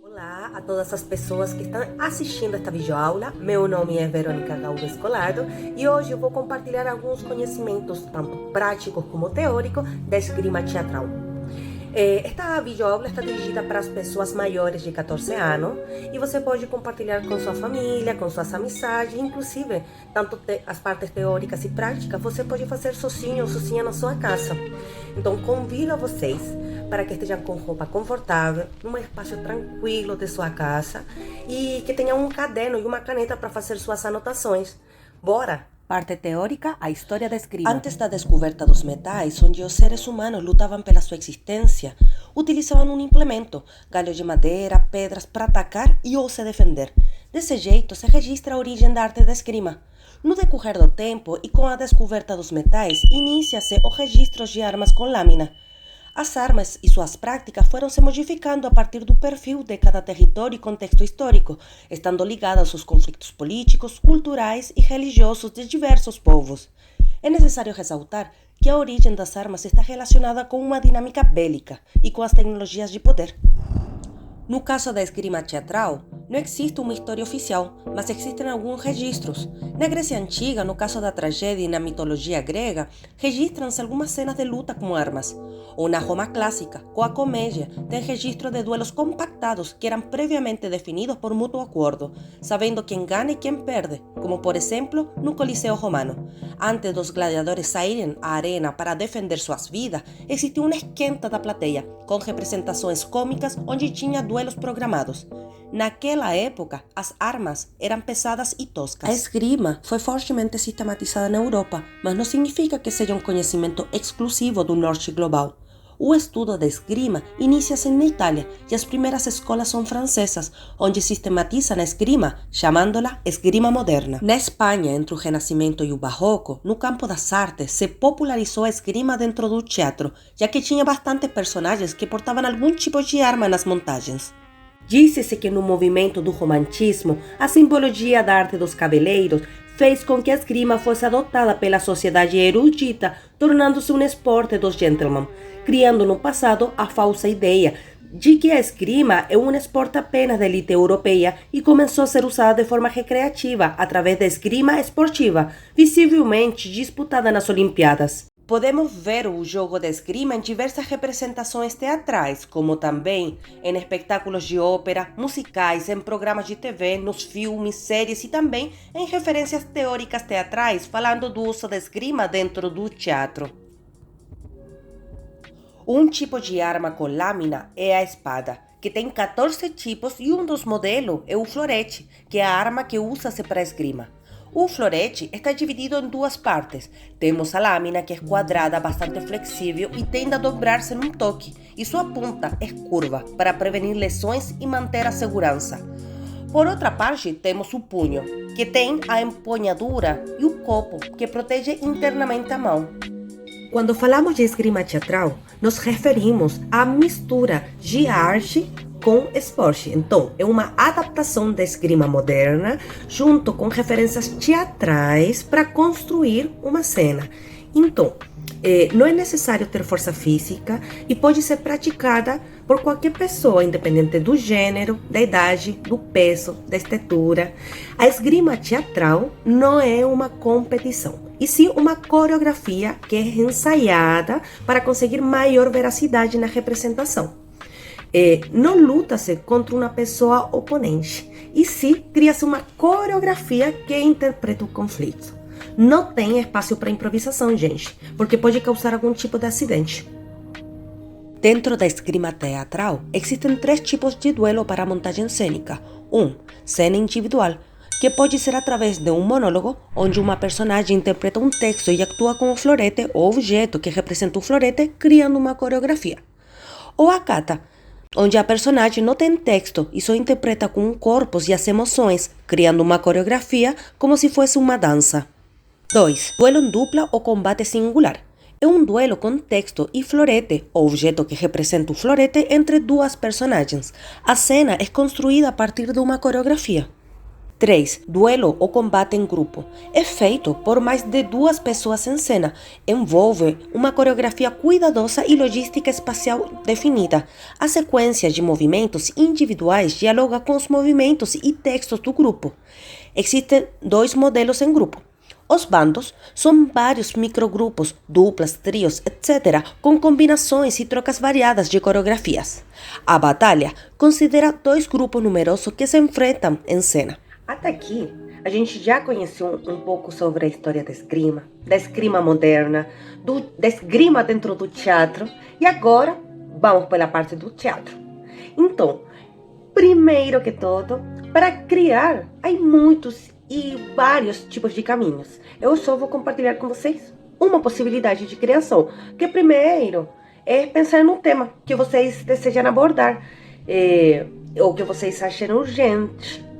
Olá a todas as pessoas que estão assistindo esta videoaula. Meu nome é Verônica Galdo Escolardo e hoje eu vou compartilhar alguns conhecimentos, tanto práticos como teóricos, da esgrima teatral. Esta videoaula está dirigida para as pessoas maiores de 14 anos e você pode compartilhar com sua família, com suas amizades, inclusive tanto as partes teóricas e práticas você pode fazer sozinho ou sozinha na sua casa. Então convido a vocês para que estejam com roupa confortável, num espaço tranquilo de sua casa e que tenham um caderno e uma caneta para fazer suas anotações. Bora! Parte teórica, a história da esgrima. Antes da descoberta dos metais, onde os seres humanos lutavam pela sua existência, utilizavam um implemento, galhos de madeira, pedras para atacar e ou se defender. Desse jeito, se registra a origem da arte da esgrima. No decorrer do tempo e com a descoberta dos metais, inicia-se os registros de armas com lâmina. As armas e suas práticas foram se modificando a partir do perfil de cada território e contexto histórico, estando ligadas aos conflitos políticos, culturais e religiosos de diversos povos. É necessário ressaltar que a origem das armas está relacionada com uma dinâmica bélica e com as tecnologias de poder. No caso da esgrima teatral, não existe uma história oficial, mas existem alguns registros. Na Grécia Antiga, no caso da tragédia e na mitologia grega, registram-se algumas cenas de luta com armas. Ou na Roma clássica, com a comédia, tem registro de duelos compactados que eram previamente definidos por mútuo acordo, sabendo quem ganha e quem perde, como por exemplo no Coliseu Romano. Antes dos gladiadores saírem à arena para defender suas vidas, existia uma esquenta da plateia, com representações cômicas onde tinha duelos programados. Naquela época, as armas eram pesadas e toscas. A esgrima foi fortemente sistematizada na Europa, mas não significa que seja um conhecimento exclusivo do norte global. O estudo da esgrima inicia-se na Itália e as primeiras escolas são francesas, onde sistematizam a esgrima, chamando-la esgrima moderna. Na Espanha, entre o Renascimento e o Barroco, no campo das artes, se popularizou a esgrima dentro do teatro, já que tinha bastantes personagens que portavam algum tipo de arma nas montagens. Disse-se que no movimento do romantismo, a simbologia da arte dos cabeleiros fez com que a esgrima fosse adotada pela sociedade erudita, tornando-se um esporte dos gentlemen, criando no passado a falsa ideia de que a esgrima é um esporte apenas da elite europeia e começou a ser usada de forma recreativa através da esgrima esportiva, visivelmente disputada nas Olimpíadas. Podemos ver o jogo da esgrima em diversas representações teatrais, como também em espetáculos de ópera, musicais, em programas de TV, nos filmes, séries e também em referências teóricas teatrais falando do uso da esgrima dentro do teatro. Um tipo de arma com lâmina é a espada, que tem 14 tipos e um dos modelos é o florete, que é a arma que usa-se para a esgrima. O florete está dividido em duas partes. Temos a lâmina, que é quadrada, bastante flexível e tende a dobrar-se num toque, e sua ponta é curva, para prevenir lesões e manter a segurança. Por outra parte, temos o punho, que tem a empunhadura, e o copo, que protege internamente a mão. Quando falamos de esgrima teatral, nos referimos à mistura de arte com esporte. Então, é uma adaptação da esgrima moderna junto com referências teatrais para construir uma cena. Então, não é necessário ter força física e pode ser praticada por qualquer pessoa, independente do gênero, da idade, do peso, da estatura. A esgrima teatral não é uma competição, e sim uma coreografia que é ensaiada para conseguir maior veracidade na representação. Não luta-se contra uma pessoa oponente, e sim cria-se uma coreografia que interpreta o conflito. Não tem espaço para improvisação, gente, porque pode causar algum tipo de acidente. Dentro da esgrima teatral, existem 3 tipos de duelo para a montagem cênica. Cena individual, que pode ser através de um monólogo, onde uma personagem interpreta um texto e atua com o florete ou objeto que representa o florete, criando uma coreografia. Ou a kata, onde a personagem não tem texto e só interpreta com o corpo e as emoções, criando uma coreografia como se fosse uma dança. 2. Duelo em dupla ou combate singular. É um duelo com texto e florete, o objeto que representa o florete, entre duas personagens. A cena é construída a partir de uma coreografia. 3. Duelo ou combate em grupo. É feito por mais de 2 pessoas em cena. Envolve uma coreografia cuidadosa e logística espacial definida. A sequência de movimentos individuais dialoga com os movimentos e textos do grupo. Existem 2 modelos em grupo. Os bandos são vários microgrupos, duplas, trios, etc., com combinações e trocas variadas de coreografias. A batalha considera 2 grupos numerosos que se enfrentam em cena. Até aqui, a gente já conheceu um pouco sobre a história da esgrima moderna, da esgrima dentro do teatro, e agora vamos pela parte do teatro. Então, primeiro que tudo, para criar, há muitos e vários tipos de caminhos. Eu só vou compartilhar com vocês uma possibilidade de criação, que primeiro é pensar no tema que vocês desejam abordar, ou que vocês achem urgente.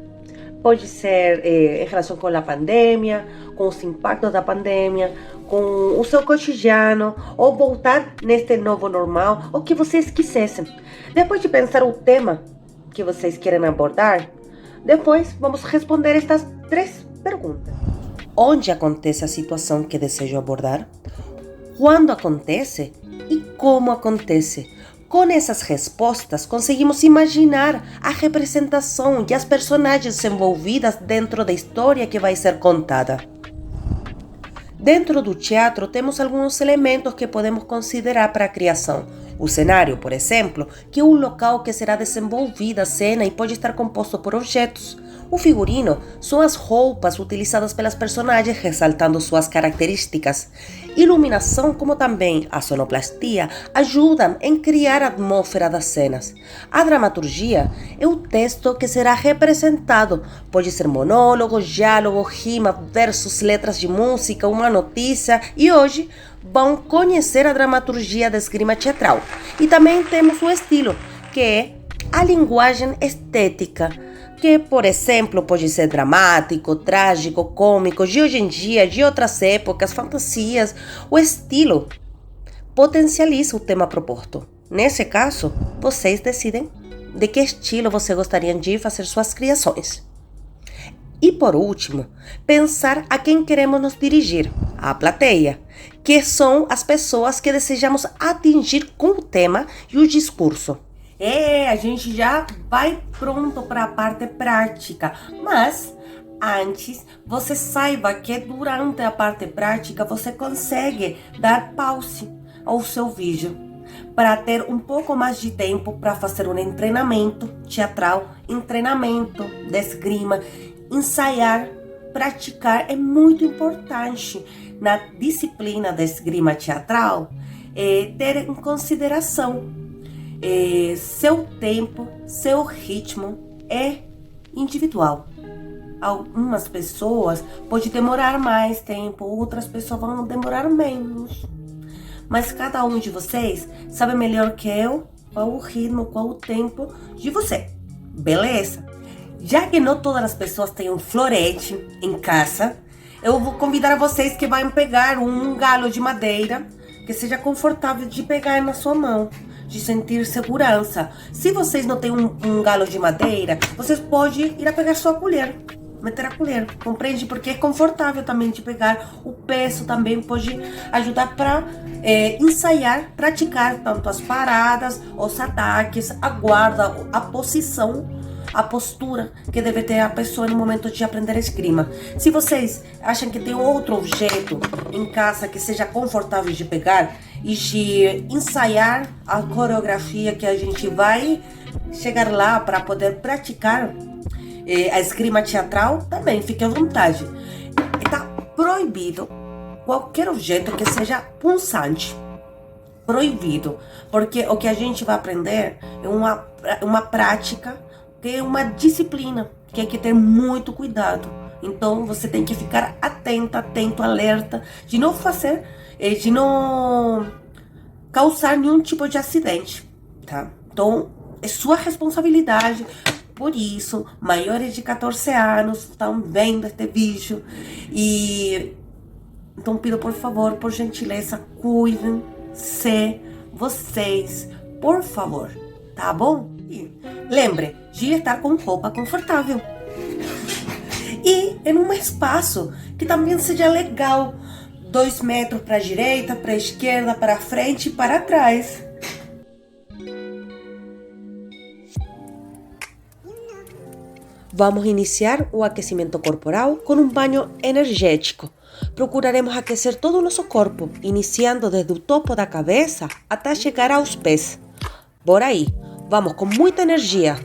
Pode ser em relação com a pandemia, com os impactos da pandemia, com o seu cotidiano, ou voltar neste novo normal, o que vocês quisessem. Depois de pensar o tema que vocês querem abordar, depois vamos responder estas 3 perguntas. Onde acontece a situação que desejo abordar? Quando acontece? E como acontece? Com essas respostas, conseguimos imaginar a representação e as personagens envolvidas dentro da história que vai ser contada. Dentro do teatro, temos alguns elementos que podemos considerar para a criação. O cenário, por exemplo, que é o local que será desenvolvida a cena e pode estar composto por objetos. O figurino são as roupas utilizadas pelas personagens, ressaltando suas características. Iluminação, como também a sonoplastia, ajudam em criar a atmosfera das cenas. A dramaturgia é o texto que será representado. Pode ser monólogo, diálogo, rima, versos, letras de música, uma notícia. E hoje vão conhecer a dramaturgia da esgrima teatral. E também temos o estilo, que é a linguagem estética, que, por exemplo, pode ser dramático, trágico, cômico, de hoje em dia, de outras épocas, fantasias. O estilo potencializa o tema proposto. Nesse caso, vocês decidem de que estilo você gostaria de fazer suas criações. E por último, pensar a quem queremos nos dirigir, a plateia, que são as pessoas que desejamos atingir com o tema e o discurso. A gente já vai pronto para a parte prática, mas antes você saiba que durante a parte prática você consegue dar pause ao seu vídeo para ter um pouco mais de tempo para fazer um treinamento teatral, treinamento de esgrima, ensaiar, praticar. É muito importante na disciplina da esgrima teatral ter em consideração seu tempo, seu ritmo é individual. Algumas pessoas podem demorar mais tempo, outras pessoas vão demorar menos. Mas cada um de vocês sabe melhor que eu qual o ritmo, qual o tempo de você. Beleza? Já que não todas as pessoas têm um florete em casa, eu vou convidar vocês que vão pegar um galho de madeira que seja confortável de pegar na sua mão, de sentir segurança. Se vocês não têm um galho de madeira, vocês podem ir a pegar sua colher, meter a colher, compreende? Porque é confortável também de pegar. O peso também pode ajudar para ensaiar, praticar tanto as paradas, os ataques, a guarda, a posição, a postura que deve ter a pessoa no momento de aprender a esgrima. Se vocês acham que tem outro objeto em casa que seja confortável de pegar e de ensaiar a coreografia que a gente vai chegar lá para poder praticar a esgrima teatral, também fique à vontade. Está proibido qualquer objeto que seja punzante. Proibido, porque o que a gente vai aprender é uma prática, que é uma disciplina, que tem que ter muito cuidado. Então você tem que ficar atento, alerta, de não fazer, de não causar nenhum tipo de acidente, tá? Então é sua responsabilidade. Por isso, maiores de 14 anos estão vendo este vídeo. E então pido, por favor, por gentileza, cuidem-se vocês, por favor, tá bom? E lembre de estar com roupa confortável. E em um espaço que também seja legal. 2 metros para a direita, para a esquerda, para frente e para trás. Vamos iniciar o aquecimento corporal com um banho energético. Procuraremos aquecer todo o nosso corpo, iniciando desde o topo da cabeça até chegar aos pés. Bora aí, vamos com muita energia.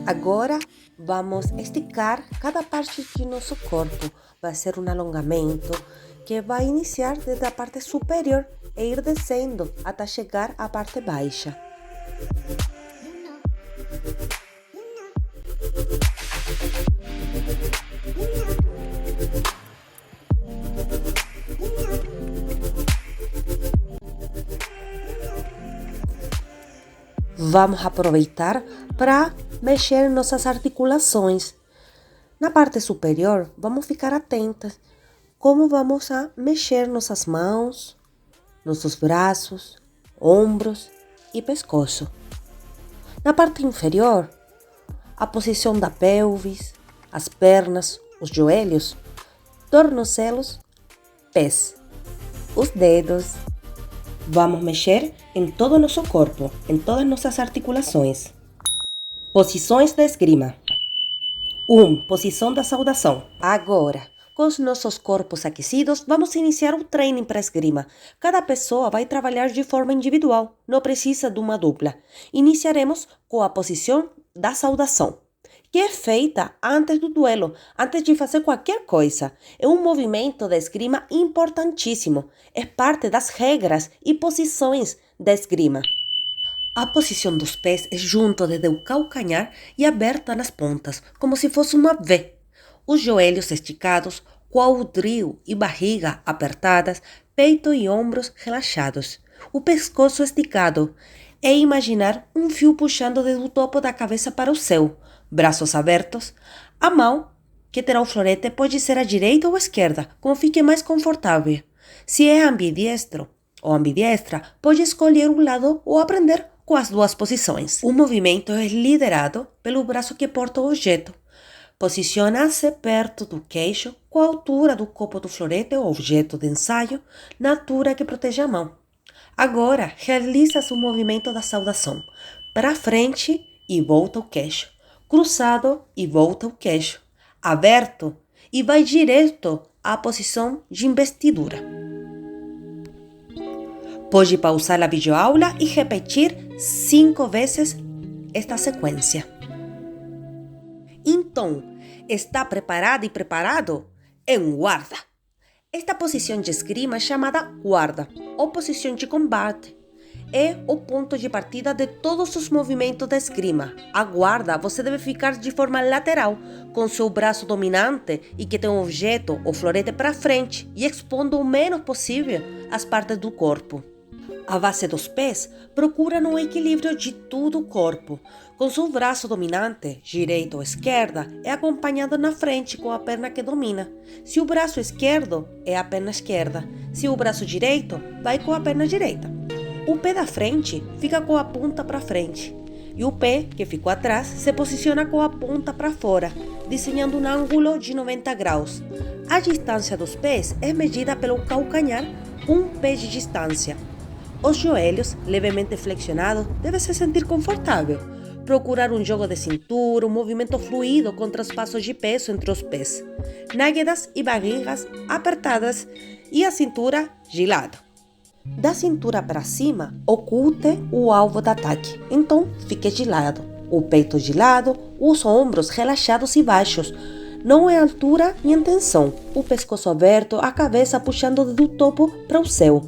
Agora vamos esticar cada parte de nosso corpo. Vai ser um alongamento que vai iniciar desde a parte superior e ir descendo até chegar à parte baixa. Vamos aproveitar para mexer em nossas articulações. Na parte superior, vamos ficar atentas como vamos a mexer nossas mãos, nossos braços, ombros e pescoço. Na parte inferior, a posição da pelvis, as pernas, os joelhos, tornozelos, pés, os dedos. Vamos mexer em todo o nosso corpo, em todas nossas articulações. Posições da esgrima. 1. Posição da saudação. Agora, com os nossos corpos aquecidos, vamos iniciar o treino para a esgrima. Cada pessoa vai trabalhar de forma individual, não precisa de uma dupla. Iniciaremos com a posição da saudação, que é feita antes do duelo, antes de fazer qualquer coisa. É um movimento da esgrima importantíssimo, é parte das regras e posições da esgrima. A posição dos pés é junto desde o calcanhar e aberta nas pontas, como se fosse uma V. Os joelhos esticados, quadril e barriga apertadas, peito e ombros relaxados. O pescoço esticado. É imaginar um fio puxando desde o topo da cabeça para o céu. Braços abertos. A mão, que terá o florete, pode ser à direita ou à esquerda, como fique mais confortável. Se é ambidiestro ou ambidiestra, pode escolher um lado ou aprender com as duas posições. O movimento é liderado pelo braço que porta o objeto. Posiciona-se perto do queixo, com a altura do copo do florete ou objeto de ensaio, na altura que protege a mão. Agora, realiza-se o movimento da saudação. Para frente e volta o queixo. Cruzado e volta o queixo. Aberto e vai direto à posição de investidura. Pode pausar a videoaula e repetir 5 vezes esta sequência. Então, está preparada e preparado? Em guarda! Esta posição de esgrima é chamada guarda, ou posição de combate. É o ponto de partida de todos os movimentos da esgrima. A guarda, você deve ficar de forma lateral, com seu braço dominante e que tem um objeto ou florete para frente e expondo o menos possível as partes do corpo. A base dos pés procura no equilíbrio de todo o corpo. Com seu braço dominante, direita ou esquerda, é acompanhado na frente com a perna que domina. Se o braço esquerdo, é a perna esquerda. Se o braço direito, vai com a perna direita. O pé da frente fica com a ponta para frente. E o pé, que ficou atrás, se posiciona com a ponta para fora, desenhando um ângulo de 90 graus. A distância dos pés é medida pelo calcanhar, um pé de distância. Os joelhos, levemente flexionados, devem se sentir confortável. Procurar um jogo de cintura, um movimento fluido com traspassos de peso entre os pés. Nádegas e barrigas apertadas e a cintura de lado. Da cintura para cima, oculte o alvo de ataque. Então, fique de lado. O peito de lado, os ombros relaxados e baixos. Não é altura nem tensão. O pescoço aberto, a cabeça puxando do topo para o céu.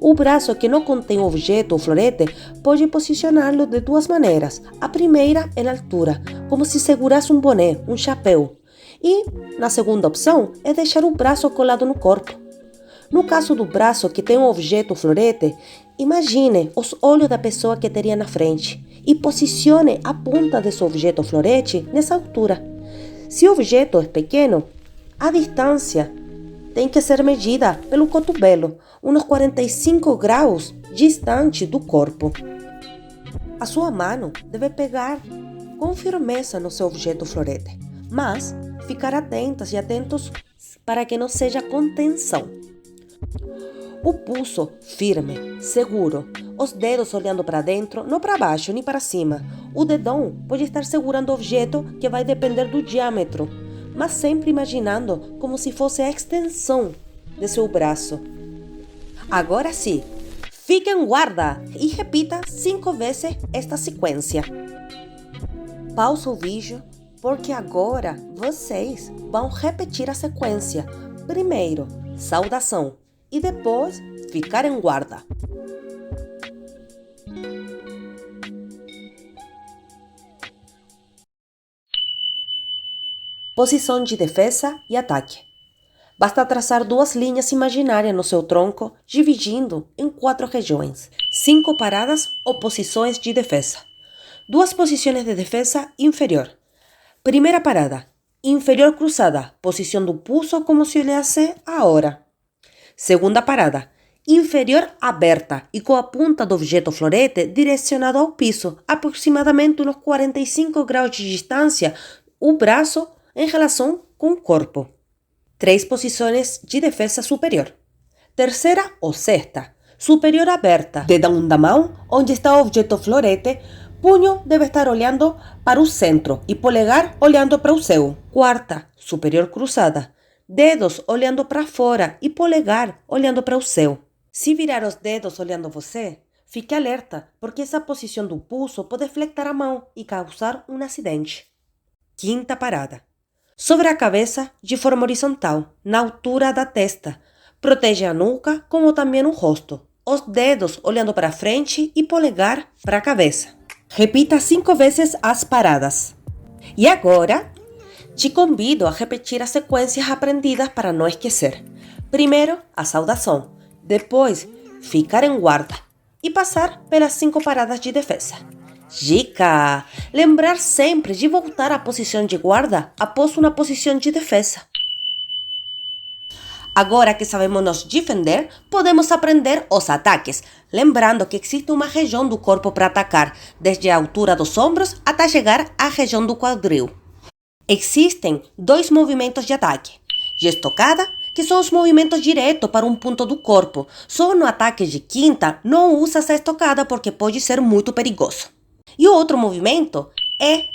O braço que não contém objeto ou florete pode posicioná-lo de duas maneiras. A primeira é na altura, como se segurasse um boné, um chapéu. E, na segunda opção, é deixar o braço colado no corpo. No caso do braço que tem um objeto ou florete, imagine os olhos da pessoa que teria na frente e posicione a ponta desse objeto ou florete nessa altura. Se o objeto é pequeno, a distância tem que ser medida pelo cotovelo, uns 45 graus distante do corpo. A sua mão deve pegar com firmeza no seu objeto florete, mas ficar atentas e atentos para que não seja contenção. O pulso firme, seguro, os dedos olhando para dentro, não para baixo nem para cima. O dedão pode estar segurando o objeto que vai depender do diâmetro, mas sempre imaginando como se fosse a extensão de seu braço. Agora sim, fique em guarda e repita 5 vezes esta sequência. Pausa o vídeo, porque agora vocês vão repetir a sequência. Primeiro, saudação e depois ficar em guarda. Posição de defesa e ataque. Basta traçar 2 linhas imaginárias no seu tronco, dividindo em 4 regiões, 5 paradas ou posições de defesa. 2 posições de defesa inferior. Primeira parada, inferior cruzada, posição do pulso como se olhasse agora. Segunda parada, inferior aberta e com a ponta do objeto florete direcionado ao piso, aproximadamente uns 45 graus de distância, o braço em relação com o corpo. 3 posições de defesa superior. Terceira ou sexta, superior aberta, dedão da mão onde está o objeto florete, punho deve estar olhando para o centro e polegar olhando para o céu. Quarta, superior cruzada, dedos olhando para fora e polegar olhando para o céu. Se virar os dedos olhando você, fique alerta, porque essa posição do pulso pode flectar a mão e causar um acidente. Quinta parada. Sobre a cabeça, de forma horizontal, na altura da testa. Protege a nuca, como também o rosto. Os dedos olhando para frente e polegar para a cabeça. Repita 5 vezes as paradas. E agora, te convido a repetir as sequências aprendidas para não esquecer. Primeiro, a saudação. Depois, ficar em guarda. E passar pelas 5 paradas de defesa. Dica! Lembrar sempre de voltar à posição de guarda após uma posição de defesa. Agora que sabemos nos defender, podemos aprender os ataques, lembrando que existe uma região do corpo para atacar, desde a altura dos ombros até chegar à região do quadril. Existem 2 movimentos de ataque. De estocada, que são os movimentos diretos para um ponto do corpo. Só no ataque de quinta não usa essa estocada porque pode ser muito perigoso. E o outro movimento é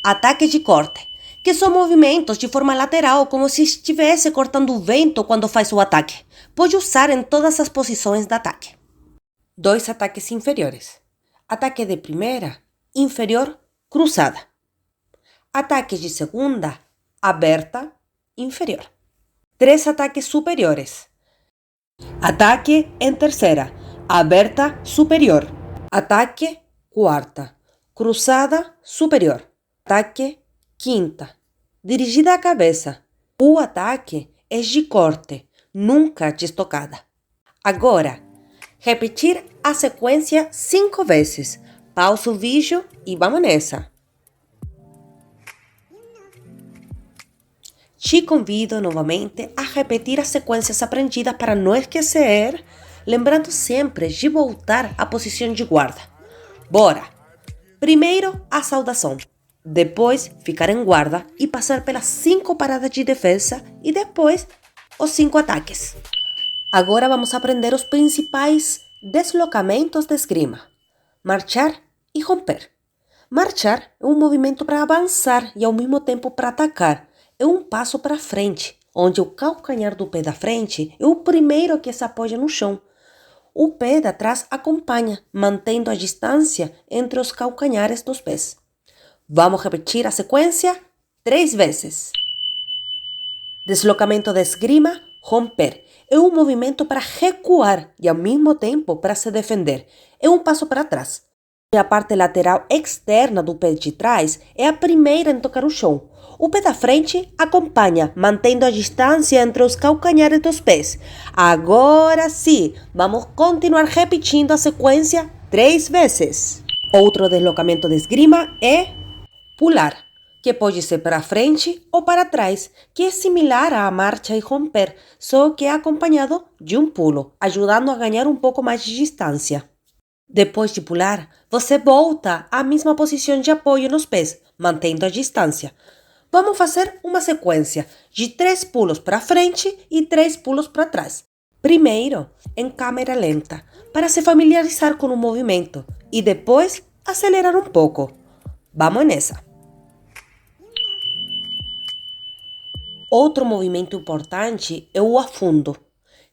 ataques de corte, que são movimentos de forma lateral, como se estivesse cortando o vento quando faz o ataque. Pode usar em todas as posições de ataque. 2 ataques inferiores. Ataque de primeira, inferior, cruzada. Ataques de segunda, aberta, inferior. 3 ataques superiores. Ataque em terceira, aberta, superior. Ataque, quarta. Cruzada superior. Ataque quinta. Dirigida à cabeça. O ataque é de corte, nunca de estocada. Agora, repetir a sequência 5 vezes. Pausa o vídeo e vamos nessa. Te convido novamente a repetir as sequências aprendidas para não esquecer, lembrando sempre de voltar à posição de guarda. Bora! Primeiro, a saudação. Depois, ficar em guarda e passar pelas 5 paradas de defesa e depois os 5 ataques. Agora vamos aprender os principais deslocamentos de esgrima. Marchar e romper. Marchar é um movimento para avançar e ao mesmo tempo para atacar. É um passo para frente, onde o calcanhar do pé da frente é o primeiro que se apoia no chão. O pé de trás acompanha, mantendo a distância entre os calcanhares dos pés. Vamos repetir a sequência 3 vezes. Deslocamento de esgrima, romper. É um movimento para recuar e ao mesmo tempo para se defender. É um passo para trás. A parte lateral externa do pé de trás é a primeira em tocar o chão. O pé da frente acompanha, mantendo a distância entre os calcanhares dos pés. Agora sim, vamos continuar repetindo a sequência 3 vezes. Outro deslocamento de esgrima é pular, que pode ser para frente ou para trás, que é similar à marcha e romper, só que é acompanhado de um pulo, ajudando a ganhar um pouco mais de distância. Depois de pular, você volta à mesma posição de apoio nos pés, mantendo a distância. Vamos fazer uma sequência de 3 pulos para frente e 3 pulos para trás. Primeiro, em câmera lenta, para se familiarizar com o movimento e depois acelerar um pouco. Vamos nessa! Outro movimento importante é o afundo,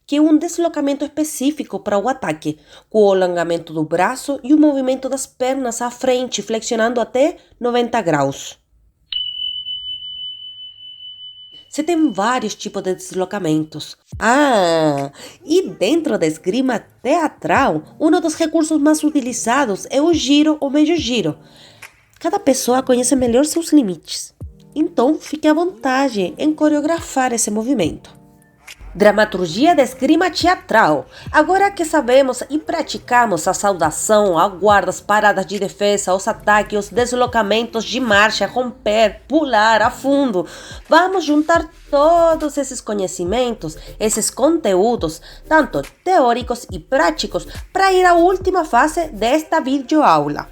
que é um deslocamento específico para o ataque, com o alongamento do braço e o movimento das pernas à frente, flexionando até 90 graus. Você tem vários tipos de deslocamentos. E dentro da esgrima teatral, um dos recursos mais utilizados é o giro ou meio giro. Cada pessoa conhece melhor seus limites. Então, fique à vontade em coreografar esse movimento. Dramaturgia da esgrima teatral. Agora que sabemos e praticamos a saudação, a guarda, as paradas de defesa, os ataques, os deslocamentos de marcha, romper, pular, afundo, vamos juntar todos esses conhecimentos, esses conteúdos, tanto teóricos e práticos, para ir à última fase desta videoaula.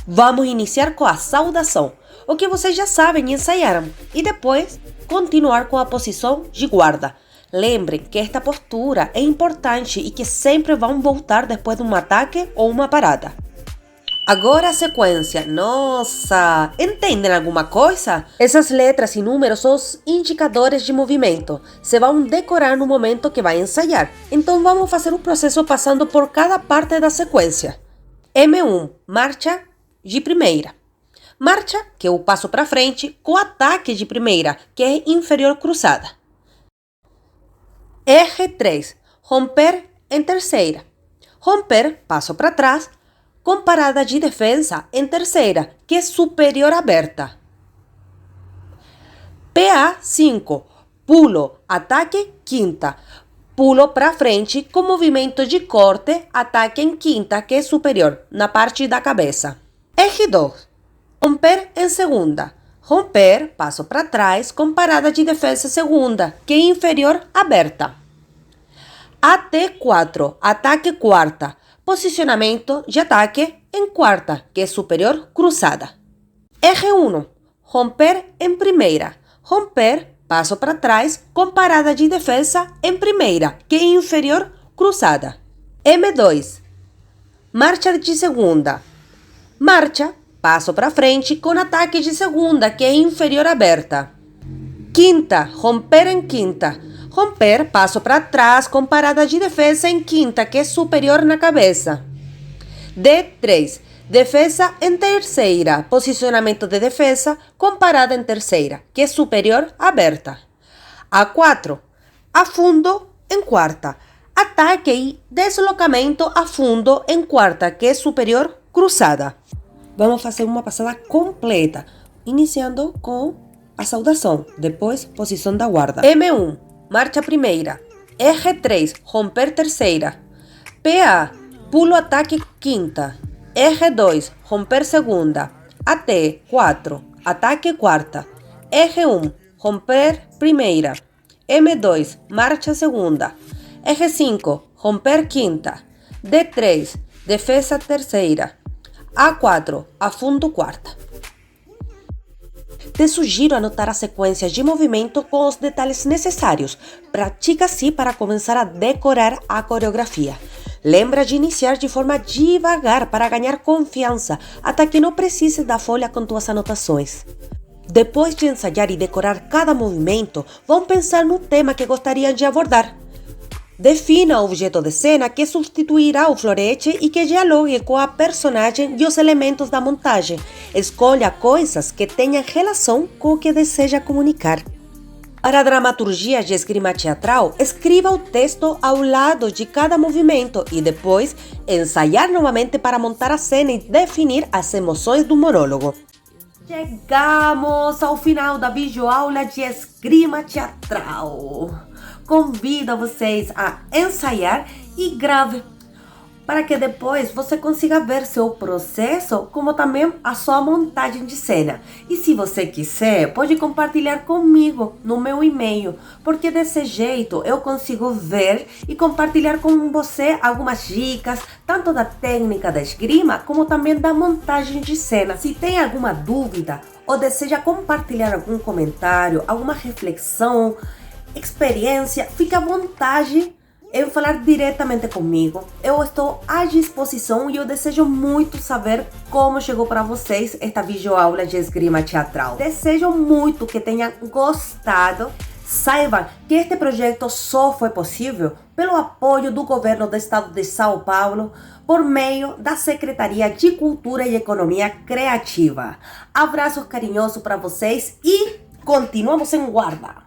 Vamos iniciar com a saudação, o que vocês já sabem e ensaiaram, e depois continuar com a posição de guarda. Lembrem que esta postura é importante e que sempre vão voltar depois de um ataque ou uma parada. Agora a sequência. Nossa! Entendem alguma coisa? Essas letras e números são os indicadores de movimento. Se vão decorar no momento que vai ensaiar. Então vamos fazer o processo passando por cada parte da sequência. M1, marcha de primeira. Marcha, que é o passo para frente, com ataque de primeira, que é inferior cruzada. R3, romper em terceira. Romper, passo para trás, com parada de defesa em terceira, que é superior aberta. PA5, pulo, ataque, quinta. Pulo para frente com movimento de corte, ataque em quinta, que é superior, na parte da cabeça. R2, romper em segunda. Romper, passo para trás, com parada de defesa segunda, que é inferior aberta. AT4, ataque quarta. Posicionamento de ataque em quarta, que é superior cruzada. R1, romper em primeira. Romper, passo para trás, com parada de defesa em primeira, que é inferior cruzada. M2, marcha de segunda. Marcha, passo para frente com ataque de segunda, que é inferior aberta. Quinta, romper em quinta. Romper, passo para trás com parada de defesa em quinta, que é superior na cabeça. D3, defesa em terceira. Posicionamento de defesa com parada em terceira, que é superior aberta. A4, afundo em quarta. Ataque e deslocamento a fundo em quarta, que é superior cruzada. Vamos fazer uma passada completa, iniciando com a saudação, depois posição da guarda. M1, marcha primeira. R3, romper terceira. PA, pulo ataque quinta. R2, romper segunda. AT4, ataque quarta. R1, romper primeira. M2, marcha segunda. R5, romper quinta. D3, defesa terceira. A4, afundo quarta. Te sugiro anotar as sequências de movimento com os detalhes necessários. Pratica assim para começar a decorar a coreografia. Lembra de iniciar de forma devagar para ganhar confiança, até que não precise da folha com tuas anotações. Depois de ensaiar e decorar cada movimento, vão pensar no tema que gostariam de abordar. Defina o objeto de cena que substituirá o florete e que dialogue com a personagem e os elementos da montagem. Escolha coisas que tenham relação com o que deseja comunicar. Para a dramaturgia de esgrima teatral, escreva o texto ao lado de cada movimento e depois ensaiar novamente para montar a cena e definir as emoções do monólogo. Chegamos ao final da videoaula de esgrima teatral. Convido vocês a ensaiar e grave para que depois você consiga ver seu processo, como também a sua montagem de cena. E se você quiser, pode compartilhar comigo no meu e-mail, porque desse jeito eu consigo ver e compartilhar com você algumas dicas, tanto da técnica da esgrima, como também da montagem de cena. Se tem alguma dúvida ou deseja compartilhar algum comentário, alguma reflexão, experiência, fique à vontade em falar diretamente comigo. Eu estou à disposição e eu desejo muito saber como chegou para vocês esta videoaula de esgrima teatral. Desejo muito que tenham gostado. Saibam que este projeto só foi possível pelo apoio do governo do estado de São Paulo por meio da Secretaria de Cultura e Economia Criativa. Abraços carinhosos para vocês e continuamos em guarda.